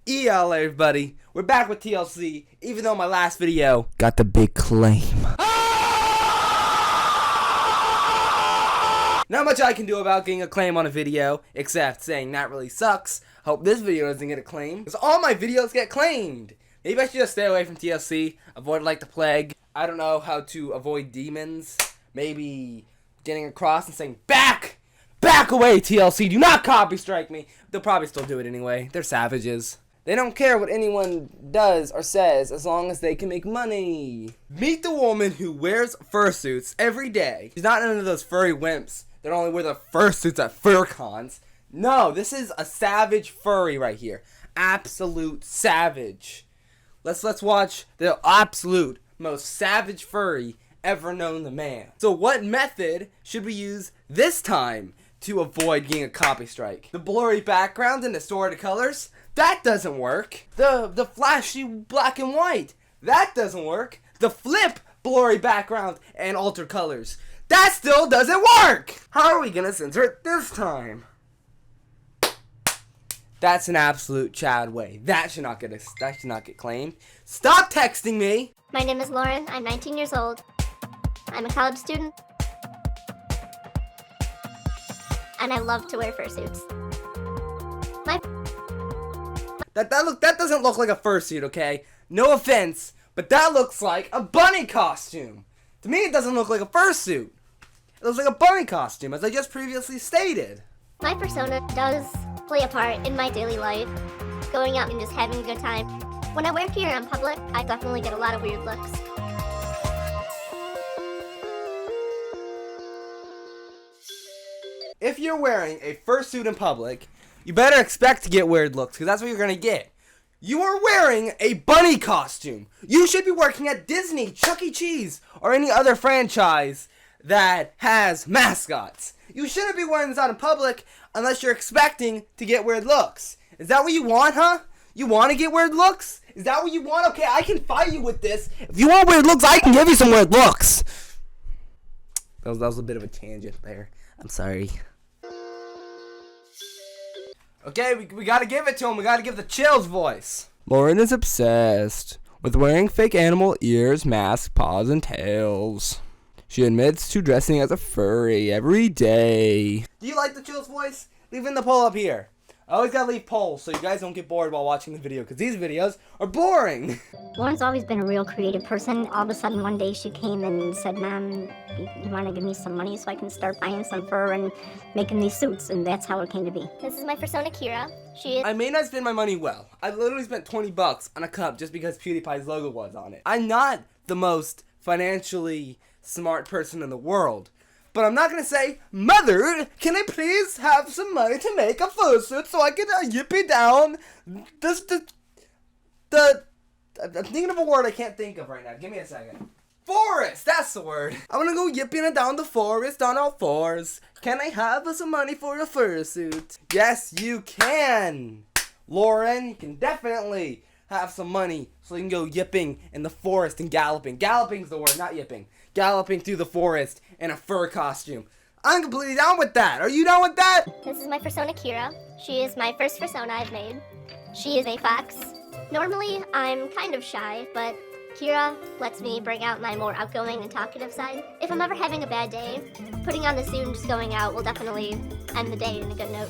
Everybody, we're back with TLC, even though my last video got the big claim. Not much I can do about getting a claim on a video, except saying that really sucks. Hope this video doesn't get a claim, because all my videos get claimed. Maybe I should just stay away from TLC, avoid like the plague. I don't know how to avoid demons. Maybe getting across and saying, back away TLC, do not copy strike me. They'll probably still do it anyway, they're savages. They don't care what anyone does or says as long as they can make money. Meet the woman who wears fursuits every day. She's not none of those furry wimps that only wear the fursuits at fur cons. No, this is a savage furry right here. Absolute savage. Let's watch the absolute most savage furry ever known to man. So what method should we use this time to avoid getting a copy strike? The blurry background and distorted colors? That doesn't work. The flashy black and white? That doesn't work. The flip blurry background and altered colors? That still doesn't work! How are we gonna censor it this time? That's an absolute Chad way. That should not get claimed. Stop texting me! My name is Lauren. I'm 19 years old. I'm a college student. And I love to wear fursuits. That doesn't look like a fursuit, okay? No offense, but that looks like a bunny costume. To me, it doesn't look like a fursuit. It looks like a bunny costume, as I just previously stated. My persona does play a part in my daily life, going out and just having a good time. When I wear gear in public, I definitely get a lot of weird looks. If you're wearing a fursuit in public, you better expect to get weird looks, because that's what you're going to get. You are wearing a bunny costume. You should be working at Disney, Chuck E. Cheese, or any other franchise that has mascots. You shouldn't be wearing this out in public unless you're expecting to get weird looks. Is that what you want, huh? You want to get weird looks? Is that what you want? Okay, I can fight you with this. If you want weird looks, I can give you some weird looks. That was a bit of a tangent there. I'm sorry. Okay, we gotta give it to him. We gotta give the chills voice. Lauren is obsessed with wearing fake animal ears, masks, paws, and tails. She admits to dressing as a furry every day. Do you like the chills voice? Leaving the poll up here. I always gotta leave polls so you guys don't get bored while watching the video, because these videos are boring. Lauren's always been a real creative person. All of a sudden one day she came and said, Mom, you want to give me some money so I can start buying some fur and making these suits? And that's how it came to be. This is my persona, Kira. I may not spend my money well. I literally spent 20 bucks on a cup just because PewDiePie's logo was on it. I'm not the most financially smart person in the world. But I'm not going to say, Mother, can I please have some money to make a fursuit so I can yippee down I'm thinking of a word I can't think of right now. Give me a second. Forest, that's the word. I want to go yipping down the forest on all fours. Can I have some money for a fursuit? Yes, you can. Lauren, you can definitely have some money so you can go yipping in the forest and galloping. Galloping's the word, not yipping. Galloping through the forest in a fur costume. I'm completely down with that. Are you down with that? This is my persona, Kira. She is my first persona I've made. She is a fox. Normally, I'm kind of shy, but Kira lets me bring out my more outgoing and talkative side. If I'm ever having a bad day, putting on the suit and just going out will definitely end the day in a good note.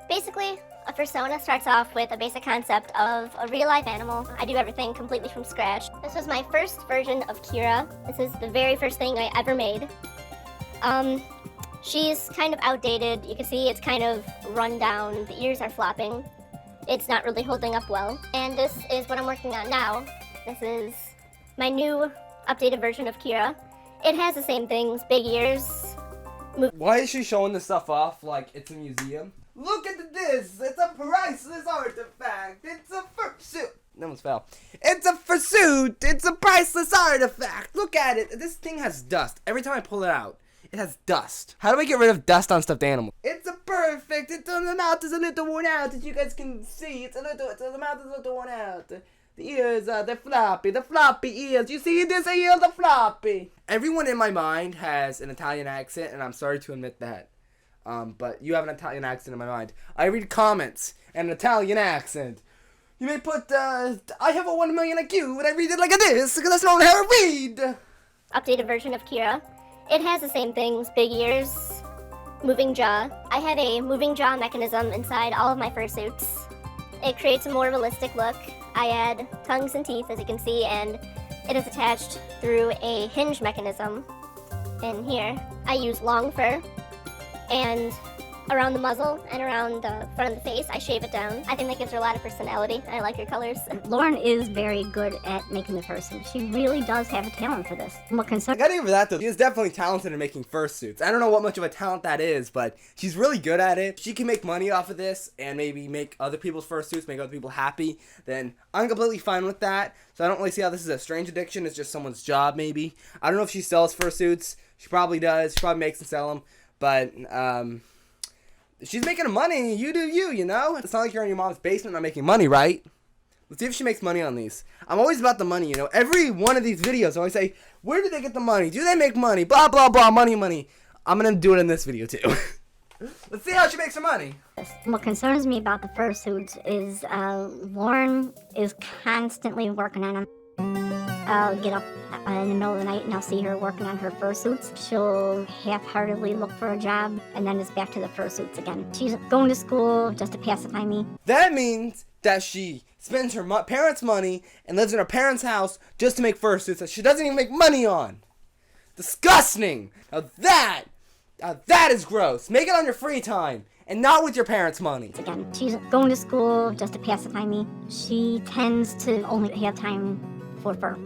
Basically, a persona starts off with a basic concept of a real-life animal. I do everything completely from scratch. This was my first version of Kira. This is the very first thing I ever made. She's kind of outdated. You can see it's kind of run down. The ears are flopping. It's not really holding up well. And this is what I'm working on now. This is my new updated version of Kira. It has the same things, big ears. Why is she showing this stuff off like it's a museum? Look at this! It's a priceless artifact! It's a fursuit! That one's fell. It's a fursuit! It's a priceless artifact! Look at it! This thing has dust. Every time I pull it out, it has dust. How do I get rid of dust on stuffed animals? It's a perfect! It's on the mouth is a little worn out, as you guys can see. The mouth is a little worn out. The ears, they're floppy. The floppy ears. You see this ear? The floppy. Everyone in my mind has an Italian accent, and I'm sorry to admit that. But you have an Italian accent in my mind. I read comments in an Italian accent. You may put, I have a 1 million IQ, and I read it like this, because that's not how I read. Updated version of Kira. It has the same things, big ears, moving jaw. I have a moving jaw mechanism inside all of my fursuits. It creates a more realistic look. I add tongues and teeth, as you can see, and it is attached through a hinge mechanism in here. I use long fur, and around the muzzle and around the front of the face, I shave it down. I think that gives her a lot of personality. I like her colors. Lauren is very good at making the fursuit. She really does have a talent for this. What I concern? gotta give her that though. She is definitely talented in making fursuits. I don't know what much of a talent that is, but she's really good at it. She can make money off of this and maybe make other people's fursuits, make other people happy. Then I'm completely fine with that. So I don't really see how this is a strange addiction. It's just someone's job maybe. I don't know if she sells fursuits. She probably does. She probably makes and sell them. But she's making money. You do you, you know? It's not like you're in your mom's basement not making money, right? Let's see if she makes money on these. I'm always about the money, you know? Every one of these videos, I always say, where do they get the money? Do they make money? Blah, blah, blah, money, money. I'm going to do it in this video, too. Let's see how she makes her money. What concerns me about the fursuits is Lauren is constantly working on them. I'll get up in the middle of the night and I'll see her working on her fursuits. She'll half-heartedly look for a job and then it's back to the fursuits again. She's going to school just to pacify me. That means that she spends her parents' money and lives in her parents' house just to make fursuits that she doesn't even make money on. Disgusting! Now that is gross. Make it on your free time and not with your parents' money. Again, she's going to school just to pacify me. She tends to only have time for fur.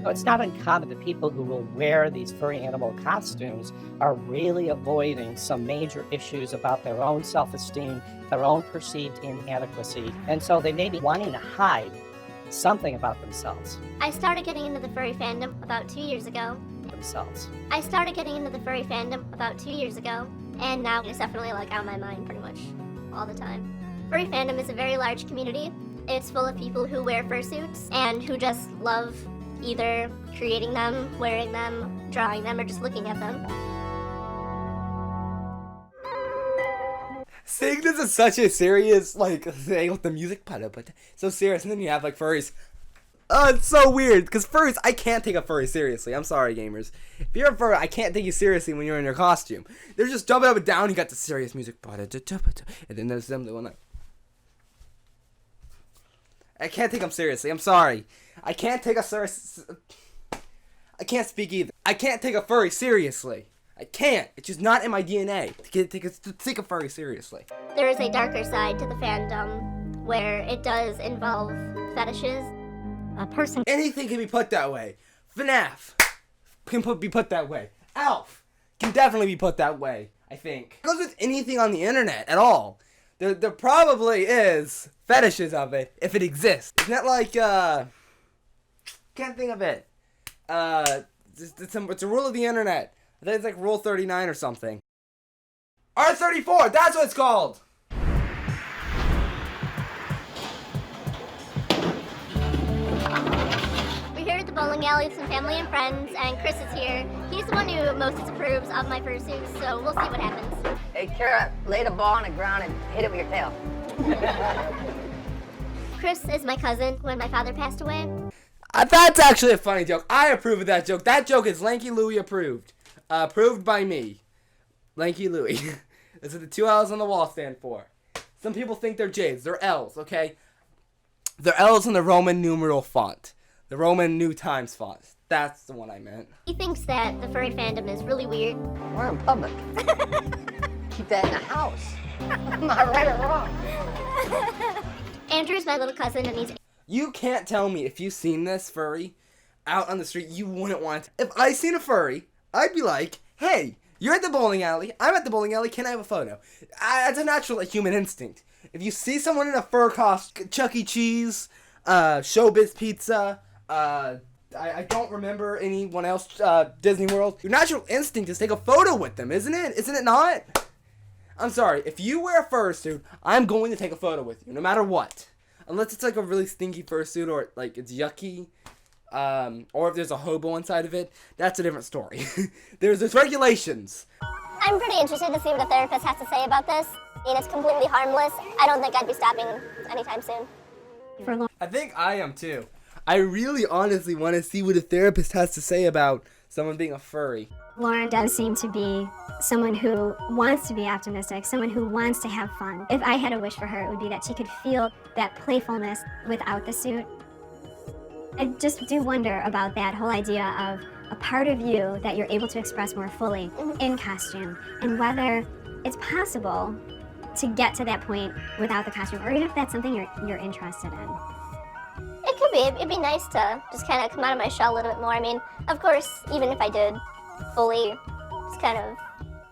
So it's not uncommon that people who will wear these furry animal costumes are really avoiding some major issues about their own self-esteem, their own perceived inadequacy, and so they may be wanting to hide something about themselves. I started getting into the furry fandom about 2 years ago. And now it's definitely like out of my mind pretty much all the time. Furry fandom is a very large community. It's full of people who wear fursuits and who just love either creating them, wearing them, drawing them, or just looking at them. Saying this is such a serious, like, thing with the music, but so serious, and then you have, like, furries. Oh, it's so weird, because furries, I can't take a furry seriously. I'm sorry, gamers. If you're a furry, I can't take you seriously when you're in your costume. They're just jumping up and down, you got the serious music, and then there's them doing like... I can't take them seriously, I'm sorry. I can't take a I can't speak either. I can't take a furry seriously. I can't. It's just not in my DNA to take a furry seriously. There is a darker side to the fandom where it does involve fetishes. A person. Anything can be put that way. FNAF can be put that way. ALF can definitely be put that way, I think. It goes with anything on the internet at all. There probably is fetishes of it, if it exists. Isn't that like, can't think of it. It's a rule of the internet. I think it's like Rule 39 or something. R34, that's what it's called! We're here at the bowling alley with some family and friends, and Chris is here. He's the one who most disapproves of my fursuits, so we'll see what happens. Hey, Kara, lay the ball on the ground and hit it with your tail. Chris is my cousin when my father passed away. That's actually a funny joke. I approve of that joke. That joke is Lanky Louie approved. Approved by me. Lanky Louie. That's what the 2 L's on the wall stand for. Some people think they're J's. They're L's, okay? They're L's in the Roman numeral font. The Roman New Times font. That's the one I meant. He thinks that the furry fandom is really weird. We're in public. Keep that in the house. Am I right or wrong? Andrew's my little cousin, and he's... You can't tell me if you've seen this furry out on the street, you wouldn't want to. If I seen a furry, I'd be like, hey, you're at the bowling alley, I'm at the bowling alley, can I have a photo? That's a natural human instinct. If you see someone in a fur costume, Chuck E. Cheese, Showbiz Pizza, I don't remember anyone else, Disney World, your natural instinct is to take a photo with them, isn't it? Isn't it not? I'm sorry, if you wear a fursuit, I'm going to take a photo with you, no matter what. Unless it's like a really stinky fursuit or like it's yucky, or if there's a hobo inside of it, that's a different story. There's regulations. I I'm pretty interested to see what a therapist has to say about this. I mean, it's completely harmless. I don't think I'd be stopping anytime soon. I think I am too. I really honestly want to see what a therapist has to say about someone being a furry. Lauren does seem to be someone who wants to be optimistic, someone who wants to have fun. If I had a wish for her, it would be that she could feel that playfulness without the suit. I just do wonder about that whole idea of a part of you that you're able to express more fully in costume, and whether it's possible to get to that point without the costume, or even if that's something you're interested in. It could be. It'd be nice to just kind of come out of my shell a little bit more. I mean, of course, even if I did fully just kind of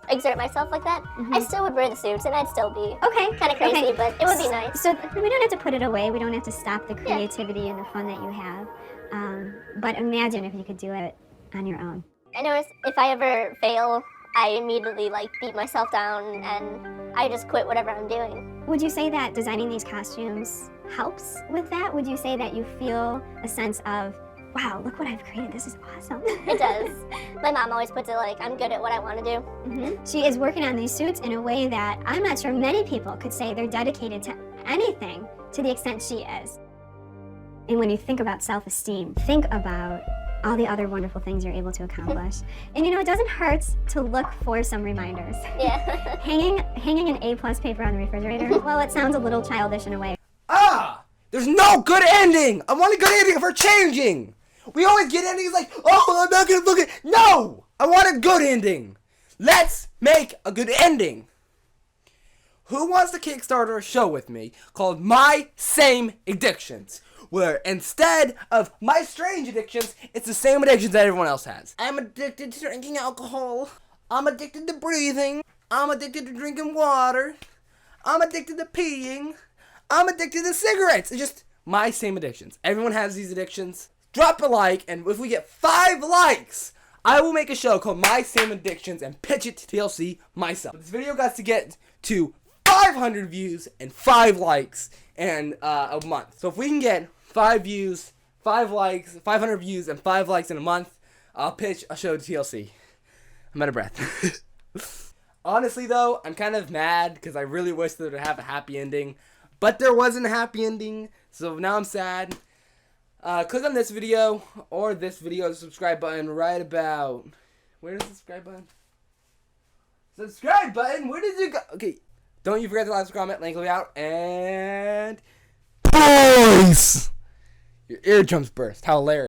exert myself like that, I still would wear the suits and I'd still be kind of crazy, but it would be nice. So we don't have to put it away. We don't have to stop the creativity and the fun that you have. But imagine if you could do it on your own. I notice if I ever fail, I immediately like beat myself down and I just quit whatever I'm doing. Would you say that designing these costumes helps with that? Would you say that you feel a sense of, wow, look what I've created, this is awesome? It does. My mom always puts it like, I'm good at what I want to do. She is working on these suits in a way that I'm not sure many people could say they're dedicated to anything to the extent she is. And when you think about self-esteem, think about all the other wonderful things you're able to accomplish. And you know, it doesn't hurt to look for some reminders. Yeah. Hanging an A+ paper on the refrigerator, well, it sounds a little childish in a way. There's no good ending! I want a good ending for changing! We always get endings like, oh, I'm not gonna look at. No! I want a good ending! Let's make a good ending! Who wants to Kickstarter a show with me called My Same Addictions? Where instead of my strange addictions, it's the same addictions that everyone else has. I'm addicted to drinking alcohol. I'm addicted to breathing. I'm addicted to drinking water. I'm addicted to peeing. I'm addicted to cigarettes. It's just my same addictions. Everyone has these addictions. Drop a like, and if we get 5 likes, I will make a show called My Same Addictions and pitch it to TLC myself. This video got to get to 500 views and 5 likes in a month. So if we can get 5 views, 5 likes, 500 views, and 5 likes in a month, I'll pitch a show to TLC. I'm out of breath. Honestly, though, I'm kind of mad because I really wish that it would have a happy ending. But there wasn't a happy ending, so now I'm sad. Click on this video or this video, the subscribe button right about... Where's the subscribe button? Subscribe button? Where did you go? Okay, don't you forget to like, comment, link will be out, and... Boys! Your eardrums burst. How hilarious.